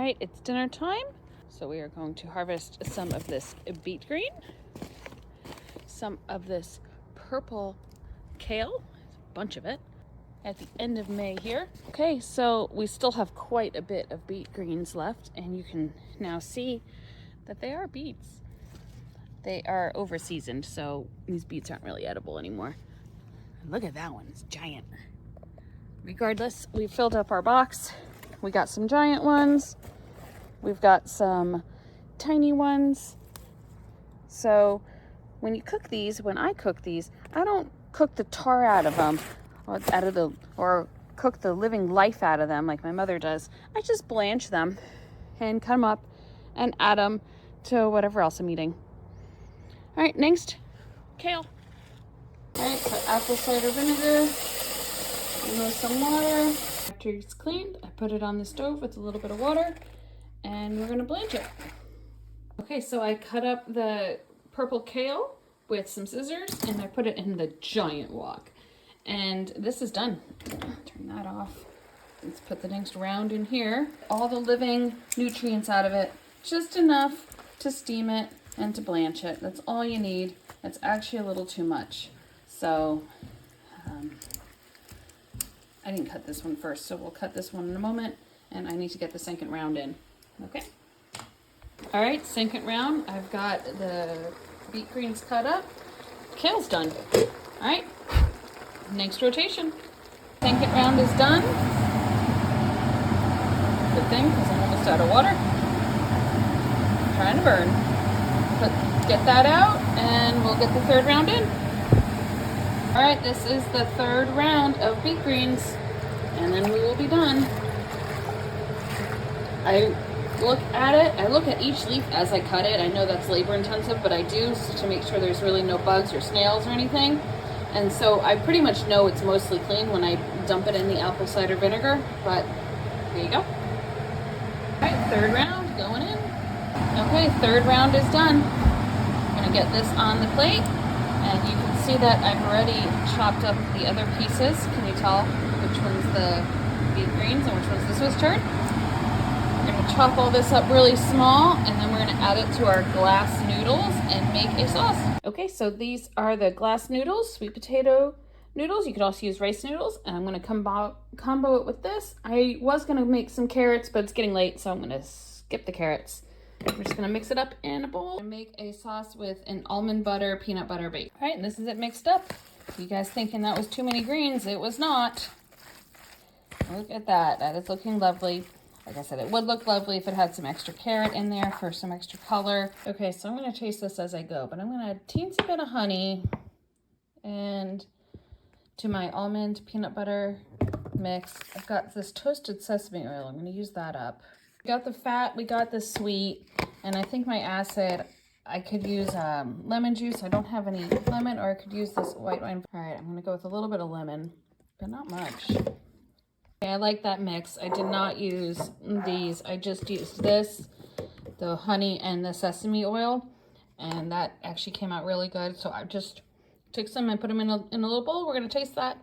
right, it's dinner time. So we are going to harvest some of this beet green, some of this purple kale, a bunch of it, at the end of May here. Okay, so we still have quite a bit of beet greens left, and you can now see that they are beets. They are over seasoned, so these beets aren't really edible anymore. Look at that one, it's giant. Regardless, we filled up our box. We got some giant ones. We've got some tiny ones. So when you cook these, when I cook these, I don't cook the tar out of them or cook the living life out of them like my mother does. I just blanch them and cut them up and add them to whatever else I'm eating. All right, next, kale. All right, so apple cider vinegar. With some water. After it's cleaned, I put it on the stove with a little bit of water, and we're gonna blanch it. Okay, so I cut up the purple kale with some scissors, and I put it in the giant wok. And this is done. Turn that off. Let's put the next round in here. All the living nutrients out of it, just enough to steam it and to blanch it. That's all you need. That's actually a little too much. So, I didn't cut this one first, so we'll cut this one in a moment, and I need to get the second round in. Okay. All right, second round. I've got the beet greens cut up. Kale's done. All right, next rotation. Second round is done. Good thing, because I'm almost out of water. Trying to burn. Get that out, and we'll get the third round in. All right, this is the third round of beet greens, and then we will be done. I look at it, I look at each leaf as I cut it. I know that's labor intensive, but I do to make sure there's really no bugs or snails or anything. And so I pretty much know it's mostly clean when I dump it in the apple cider vinegar, but there you go. All right, third round going in. Okay, third round is done. I'm gonna get this on the plate. And you can see that I've already chopped up the other pieces. Can you tell which one's the beet greens and which one's the Swiss chard? We're going to chop all this up really small, and then we're going to add it to our glass noodles and make a sauce. Okay, so these are the glass noodles, sweet potato noodles. You could also use rice noodles, and I'm going to combo it with this. I was going to make some carrots, but it's getting late, so I'm going to skip the carrots. We're just gonna mix it up in a bowl and make a sauce with an almond butter, peanut butter base. All right, and this is it mixed up. You guys thinking that was too many greens? It was not. Look at that, that is looking lovely. Like I said, it would look lovely if it had some extra carrot in there for some extra color. Okay, so I'm gonna taste this as I go, but I'm gonna add a teensy bit of honey and to my almond peanut butter mix. I've got this toasted sesame oil. I'm gonna use that up. We got the fat, we got the sweet, and I think my acid, I could use lemon juice. I don't have any lemon, or I could use this white wine. All right, I'm gonna go with a little bit of lemon, but not much. Okay, I like that mix. I did not use these. I just used this, the honey and the sesame oil, and that actually came out really good. So I just took some and put them in a little bowl. We're gonna taste that.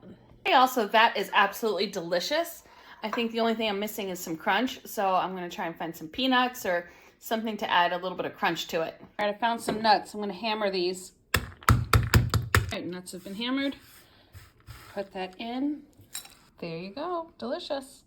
Okay, also that is absolutely delicious. I think the only thing I'm missing is some crunch, so I'm going to try and find some peanuts or something to add a little bit of crunch to it. All right, I found some nuts. I'm going to hammer these. All right, nuts have been hammered. Put that in. There you go. Delicious.